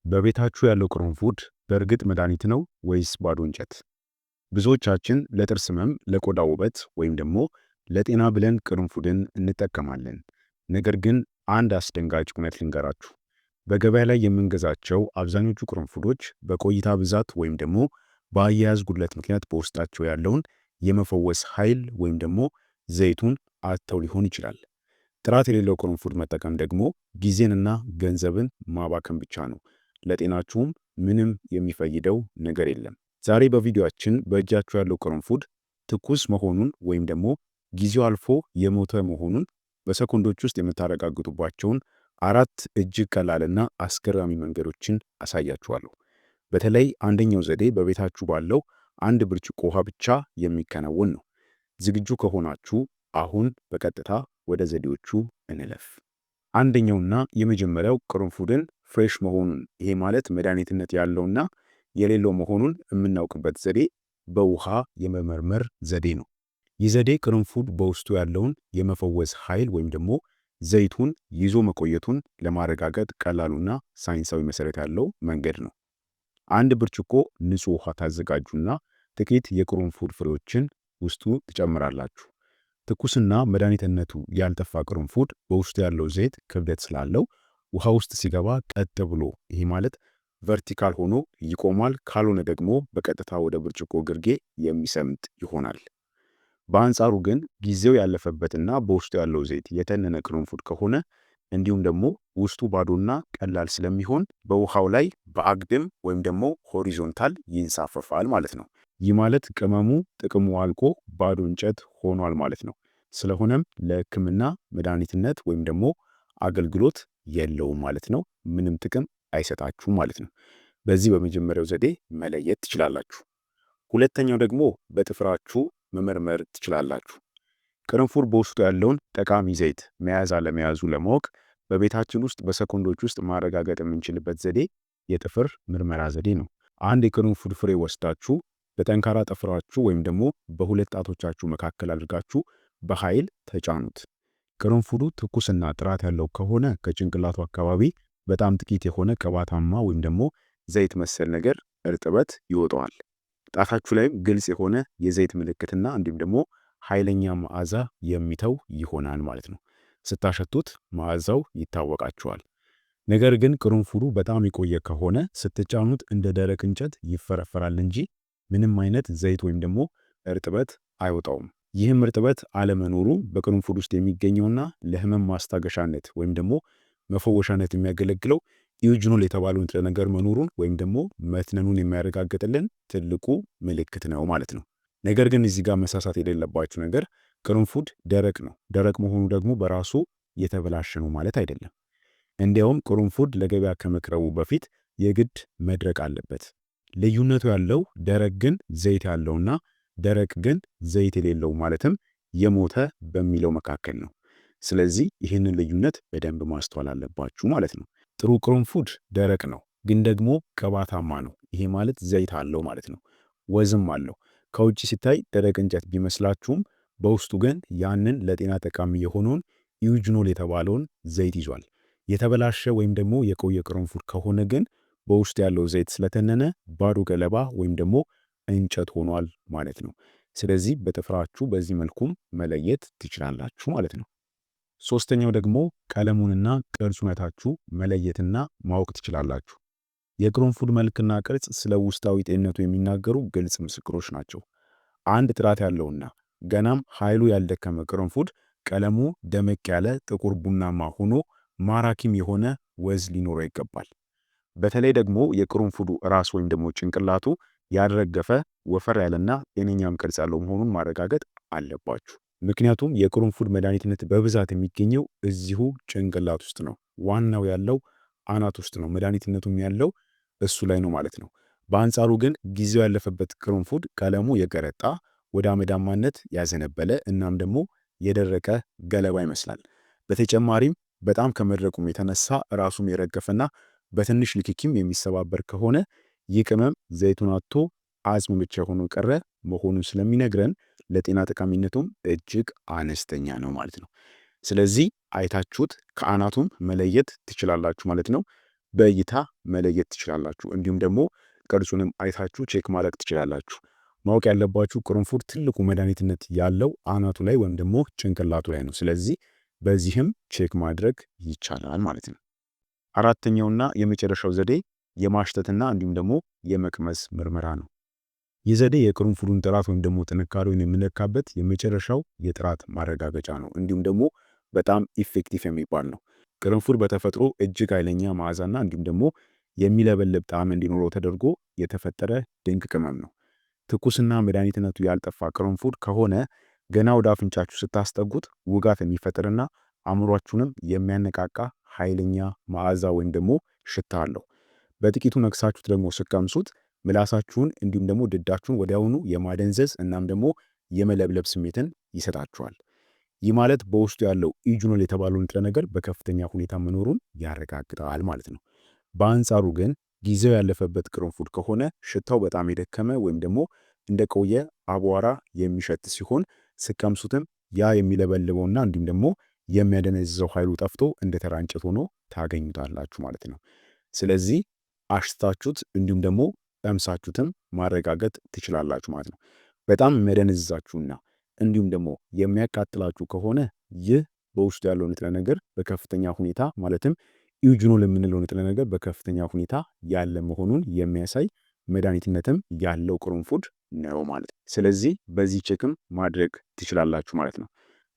በቤታችሁ ያለው ቅርንፉድ በእርግጥ መድኃኒት ነው ወይስ ባዶ እንጨት? ብዙዎቻችን ለጥርስ ህመም፣ ለቆዳ ውበት ወይም ደግሞ ለጤና ብለን ቅርንፉድን እንጠቀማለን። ነገር ግን አንድ አስደንጋጭ እውነት ልንገራችሁ። በገበያ ላይ የምንገዛቸው አብዛኞቹ ቅርንፉዶች በቆይታ ብዛት ወይም ደግሞ በአያያዝ ጉድለት ምክንያት በውስጣቸው ያለውን የመፈወስ ኃይል ወይም ደግሞ ዘይቱን አጥተው ሊሆን ይችላል። ጥራት የሌለው ቅርንፉድ መጠቀም ደግሞ ጊዜንና ገንዘብን ማባከን ብቻ ነው። ለጤናችሁም ምንም የሚፈይደው ነገር የለም። ዛሬ በቪዲዮአችን በእጃችሁ ያለው ቅርንፉድ ትኩስ መሆኑን ወይም ደግሞ ጊዜው አልፎ የሞተ መሆኑን በሰኮንዶች ውስጥ የምታረጋግጡባቸውን 4 እጅግ ቀላልና አስገራሚ መንገዶችን አሳያችኋለሁ። በተለይ አንደኛው ዘዴ በቤታችሁ ባለው 1 ብርጭቆ ውሃ ብቻ የሚከናወን ነው። ዝግጁ ከሆናችሁ አሁን በቀጥታ ወደ ዘዴዎቹ እንለፍ። አንደኛውና የመጀመሪያው ቅርንፉድን ፍሬሽ መሆኑን፣ ይሄ ማለት መድኃኒትነት ያለውና የሌለው መሆኑን የምናውቅበት ዘዴ በውሃ የመመርመር ዘዴ ነው። ይህ ዘዴ ቅርንፉድ በውስጡ ያለውን የመፈወስ ኃይል ወይም ደግሞ ዘይቱን ይዞ መቆየቱን ለማረጋገጥ ቀላሉና ሳይንሳዊ መሰረት ያለው መንገድ ነው። 1 ብርጭቆ ንጹህ ውሃ ታዘጋጁና ጥቂት የቅርንፉድ ፍሬዎችን ውስጡ ትጨምራላችሁ። ትኩስና መድኃኒትነቱ ያልጠፋ ቅርንፉድ በውስጡ ያለው ዘይት ክብደት ስላለው ውሃ ውስጥ ሲገባ ቀጥ ብሎ፣ ይሄ ማለት ቨርቲካል ሆኖ ይቆማል። ካልሆነ ደግሞ በቀጥታ ወደ ብርጭቆ ግርጌ የሚሰምጥ ይሆናል። በአንጻሩ ግን ጊዜው ያለፈበትና በውስጡ ያለው ዘይት የተነነ ቅርንፉድ ከሆነ እንዲሁም ደግሞ ውስጡ ባዶና ቀላል ስለሚሆን በውሃው ላይ በአግድም ወይም ደግሞ ሆሪዞንታል ይንሳፈፋል ማለት ነው። ይህ ማለት ቅመሙ ጥቅሙ አልቆ ባዶ እንጨት ሆኗል ማለት ነው። ስለሆነም ለሕክምና መድኃኒትነት ወይም ደግሞ አገልግሎት የለውም ማለት ነው። ምንም ጥቅም አይሰጣችሁም ማለት ነው። በዚህ በመጀመሪያው ዘዴ መለየት ትችላላችሁ። ሁለተኛው ደግሞ በጥፍራችሁ መመርመር ትችላላችሁ። ቅርንፉድ በውስጡ ያለውን ጠቃሚ ዘይት መያዝ አለመያዙ ለማወቅ በቤታችን ውስጥ በሰኮንዶች ውስጥ ማረጋገጥ የምንችልበት ዘዴ የጥፍር ምርመራ ዘዴ ነው። አንድ የቅርንፉድ ፍሬ ወስዳችሁ በጠንካራ ጥፍራችሁ ወይም ደግሞ በሁለት ጣቶቻችሁ መካከል አድርጋችሁ በኃይል ተጫኑት። ቅርንፉዱ ትኩስና ጥራት ያለው ከሆነ ከጭንቅላቱ አካባቢ በጣም ጥቂት የሆነ ቅባታማ ወይም ደግሞ ዘይት መሰል ነገር እርጥበት ይወጣዋል። ጣታችሁ ላይም ግልጽ የሆነ የዘይት ምልክትና እንዲሁም ደግሞ ኃይለኛ መዓዛ የሚተው ይሆናል ማለት ነው። ስታሸቱት መዓዛው ይታወቃችኋል። ነገር ግን ቅርንፉዱ በጣም የቆየ ከሆነ ስትጫኑት እንደ ደረቅ እንጨት ይፈረፈራል እንጂ ምንም አይነት ዘይት ወይም ደግሞ እርጥበት አይወጣውም። ይህም እርጥበት አለመኖሩ በቅርንፉድ ውስጥ የሚገኘውና ለህመም ማስታገሻነት ወይም ደግሞ መፈወሻነት የሚያገለግለው ኢዩጅኖል የተባለው ንጥረ ነገር መኖሩን ወይም ደግሞ መትነኑን የሚያረጋግጥልን ትልቁ ምልክት ነው ማለት ነው። ነገር ግን እዚህ ጋር መሳሳት የሌለባችሁ ነገር ቅርንፉድ ደረቅ ነው። ደረቅ መሆኑ ደግሞ በራሱ የተበላሸ ነው ማለት አይደለም። እንዲያውም ቅርንፉድ ለገበያ ከመቅረቡ በፊት የግድ መድረቅ አለበት። ልዩነቱ ያለው ደረቅ ግን ዘይት ያለውና ደረቅ ግን ዘይት የሌለው ማለትም የሞተ በሚለው መካከል ነው። ስለዚህ ይህንን ልዩነት በደንብ ማስተዋል አለባችሁ ማለት ነው። ጥሩ ቅርንፉድ ደረቅ ነው፣ ግን ደግሞ ቅባታማ ነው። ይሄ ማለት ዘይት አለው ማለት ነው። ወዝም አለው። ከውጭ ሲታይ ደረቅ እንጨት ቢመስላችሁም በውስጡ ግን ያንን ለጤና ጠቃሚ የሆነውን ኢዩጅኖል የተባለውን ዘይት ይዟል። የተበላሸ ወይም ደግሞ የቆየ ቅርንፉድ ከሆነ ግን በውስጡ ያለው ዘይት ስለተነነ ባዶ ገለባ ወይም ደግሞ እንጨት ሆኗል ማለት ነው። ስለዚህ በጥፍራችሁ በዚህ መልኩም መለየት ትችላላችሁ ማለት ነው። ሶስተኛው ደግሞ ቀለሙንና ቅርጹነታችሁ መለየትና ማወቅ ትችላላችሁ። የቅርንፉድ መልክና ቅርጽ ስለ ውስጣዊ ጤንነቱ የሚናገሩ ግልጽ ምስክሮች ናቸው። አንድ ጥራት ያለውና ገናም ኃይሉ ያልደከመ ቅርንፉድ ቀለሙ ደመቅ ያለ ጥቁር ቡናማ ሆኖ ማራኪም የሆነ ወዝ ሊኖረው ይገባል። በተለይ ደግሞ የቅርንፉዱ ራስ ወይም ደግሞ ጭንቅላቱ ያልረገፈ ወፈር ያለና ጤነኛም ቅርጽ ያለው መሆኑን ማረጋገጥ አለባችሁ። ምክንያቱም የቅርንፉድ መድኃኒትነት በብዛት የሚገኘው እዚሁ ጭንቅላት ውስጥ ነው። ዋናው ያለው አናት ውስጥ ነው። መድኃኒትነቱም ያለው እሱ ላይ ነው ማለት ነው። በአንጻሩ ግን ጊዜው ያለፈበት ቅርንፉድ ቀለሙ የገረጣ ወደ አመዳማነት ያዘነበለ እናም ደግሞ የደረቀ ገለባ ይመስላል። በተጨማሪም በጣም ከመድረቁም የተነሳ ራሱም የረገፈና በትንሽ ንክኪም የሚሰባበር ከሆነ ይህ ቅመም ዘይቱን አጥቶ አጽሙ ብቻ ሆኖ ቀረ መሆኑን ስለሚነግረን ለጤና ጠቃሚነቱም እጅግ አነስተኛ ነው ማለት ነው። ስለዚህ አይታችሁት ከአናቱም መለየት ትችላላችሁ ማለት ነው። በእይታ መለየት ትችላላችሁ። እንዲሁም ደግሞ ቅርጹንም አይታችሁ ቼክ ማድረግ ትችላላችሁ። ማወቅ ያለባችሁ ቅርንፉድ ትልቁ መድኃኒትነት ያለው አናቱ ላይ ወይም ደግሞ ጭንቅላቱ ላይ ነው። ስለዚህ በዚህም ቼክ ማድረግ ይቻላል ማለት ነው። አራተኛውና የመጨረሻው ዘዴ የማሽተትና እንዲሁም ደግሞ የመቅመስ ምርመራ ነው። ይህ ዘዴ የቅርንፉዱን ጥራት ወይም ደግሞ ጥንካሬውን የምንለካበት የመጨረሻው የጥራት ማረጋገጫ ነው። እንዲሁም ደግሞ በጣም ኢፌክቲቭ የሚባል ነው። ቅርንፉድ በተፈጥሮ እጅግ ኃይለኛ መዓዛና እንዲሁም ደግሞ የሚለበልብ ጣዕም እንዲኖረው ተደርጎ የተፈጠረ ድንቅ ቅመም ነው። ትኩስና መድኃኒትነቱ ያልጠፋ ቅርንፉድ ከሆነ ገና ወደ አፍንጫችሁ ስታስጠጉት ውጋት የሚፈጥርና አእምሯችሁንም የሚያነቃቃ ኃይለኛ መዓዛ ወይም ደግሞ ሽታ አለው። በጥቂቱ ነክሳችሁት ደግሞ ስቀምሱት ምላሳችሁን እንዲሁም ደግሞ ድዳችሁን ወዲያውኑ የማደንዘዝ እናም ደግሞ የመለብለብ ስሜትን ይሰጣችኋል። ይህ ማለት በውስጡ ያለው ኢጁኖል የተባለው ንጥረ ነገር በከፍተኛ ሁኔታ መኖሩን ያረጋግጣል ማለት ነው። በአንጻሩ ግን ጊዜው ያለፈበት ቅርንፉድ ከሆነ ሽታው በጣም የደከመ ወይም ደግሞ እንደቆየ አቧራ የሚሸት ሲሆን ስቀምሱትም ያ የሚለበልበውና እንዲሁም ደግሞ የሚያደነዝዘው ኃይሉ ጠፍቶ እንደ ተራ እንጨት ሆኖ ታገኙታላችሁ ማለት ነው። ስለዚህ አሽታችሁት እንዲሁም ደግሞ ቀምሳችሁትም ማረጋገጥ ትችላላችሁ ማለት ነው። በጣም የሚያደነዝዛችሁና እንዲሁም ደግሞ የሚያቃጥላችሁ ከሆነ ይህ በውስጡ ያለው ንጥረ ነገር በከፍተኛ ሁኔታ ማለትም ኢዩጂኖል የምንለው ንጥረ ነገር በከፍተኛ ሁኔታ ያለ መሆኑን የሚያሳይ መድኃኒትነትም ያለው ቅርንፉድ ነው ማለት ነው። ስለዚህ በዚህ ቼክም ማድረግ ትችላላችሁ ማለት ነው።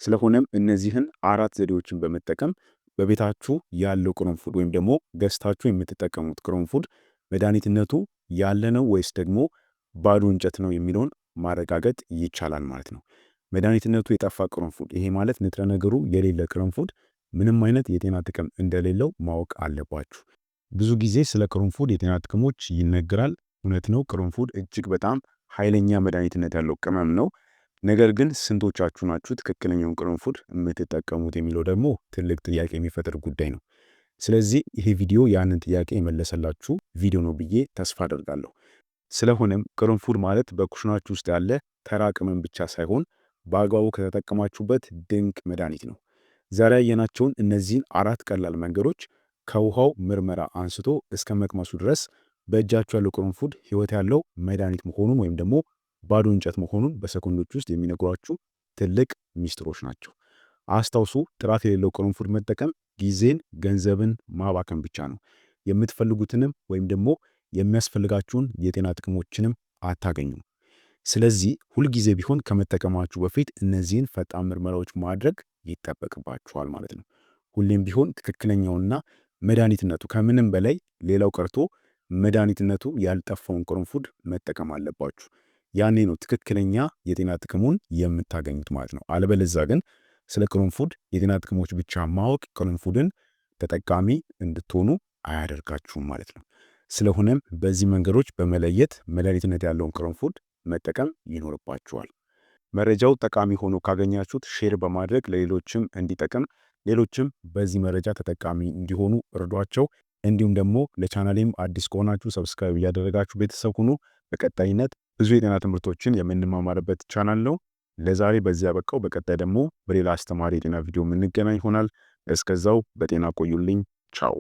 ስለሆነም እነዚህን 4 ዘዴዎችን በመጠቀም በቤታችሁ ያለው ቅርንፉድ ወይም ደግሞ ገዝታችሁ የምትጠቀሙት ቅርንፉድ መድኃኒትነቱ ያለ ነው ወይስ ደግሞ ባዶ እንጨት ነው የሚለውን ማረጋገጥ ይቻላል ማለት ነው። መድኃኒትነቱ የጠፋ ቅርንፉድ፣ ይሄ ማለት ንጥረ ነገሩ የሌለ ቅርንፉድ ምንም አይነት የጤና ጥቅም እንደሌለው ማወቅ አለባችሁ። ብዙ ጊዜ ስለ ቅርንፉድ የጤና ጥቅሞች ይነገራል። እውነት ነው፣ ቅርንፉድ እጅግ በጣም ኃይለኛ መድኃኒትነት ያለው ቅመም ነው። ነገር ግን ስንቶቻችሁ ናችሁ ትክክለኛውን ቅርንፉድ የምትጠቀሙት የሚለው ደግሞ ትልቅ ጥያቄ የሚፈጥር ጉዳይ ነው። ስለዚህ ይሄ ቪዲዮ ያንን ጥያቄ የመለሰላችሁ ቪዲዮ ነው ብዬ ተስፋ አደርጋለሁ። ስለሆነም ቅርንፉድ ማለት በኩሽናችሁ ውስጥ ያለ ተራ ቅመም ብቻ ሳይሆን በአግባቡ ከተጠቀማችሁበት ድንቅ መድኃኒት ነው። ዛሬ ያየናቸውን እነዚህን 4 ቀላል መንገዶች ከውሃው ምርመራ አንስቶ እስከ መቅመሱ ድረስ በእጃችሁ ያለው ቅርንፉድ ሕይወት ያለው መድኃኒት መሆኑን ወይም ደግሞ ባዶ እንጨት መሆኑን በሰኮንዶች ውስጥ የሚነግሯችሁ ትልቅ ሚስጥሮች ናቸው። አስታውሱ፣ ጥራት የሌለው ቅርንፉድ መጠቀም ጊዜን፣ ገንዘብን ማባከን ብቻ ነው። የምትፈልጉትንም ወይም ደግሞ የሚያስፈልጋችሁን የጤና ጥቅሞችንም አታገኙም። ስለዚህ ሁልጊዜ ቢሆን ከመጠቀማችሁ በፊት እነዚህን ፈጣን ምርመራዎች ማድረግ ይጠበቅባችኋል ማለት ነው። ሁሌም ቢሆን ትክክለኛውና መድኃኒትነቱ ከምንም በላይ ሌላው ቀርቶ መድኃኒትነቱ ያልጠፋውን ቅርንፉድ መጠቀም አለባችሁ። ያኔ ነው ትክክለኛ የጤና ጥቅሙን የምታገኙት ማለት ነው። አለበለዛ ግን ስለ ቅርንፉድ የጤና ጥቅሞች ብቻ ማወቅ ቅርንፉድን ተጠቃሚ እንድትሆኑ አያደርጋችሁም ማለት ነው። ስለሆነም በዚህ መንገዶች በመለየት መድኃኒትነት ያለውን ቅርንፉድ መጠቀም ይኖርባችኋል። መረጃው ጠቃሚ ሆኖ ካገኛችሁት ሼር በማድረግ ለሌሎችም እንዲጠቅም፣ ሌሎችም በዚህ መረጃ ተጠቃሚ እንዲሆኑ እርዷቸው። እንዲሁም ደግሞ ለቻናሌም አዲስ ከሆናችሁ ሰብስክራይብ እያደረጋችሁ ቤተሰብ ሁኑ። በቀጣይነት ብዙ የጤና ትምህርቶችን የምንማማርበት ቻናል ነው። ለዛሬ በዚህ ያበቃው። በቀጣይ ደግሞ በሌላ አስተማሪ የጤና ቪዲዮ የምንገናኝ ይሆናል። እስከዛው በጤና ቆዩልኝ። ቻው።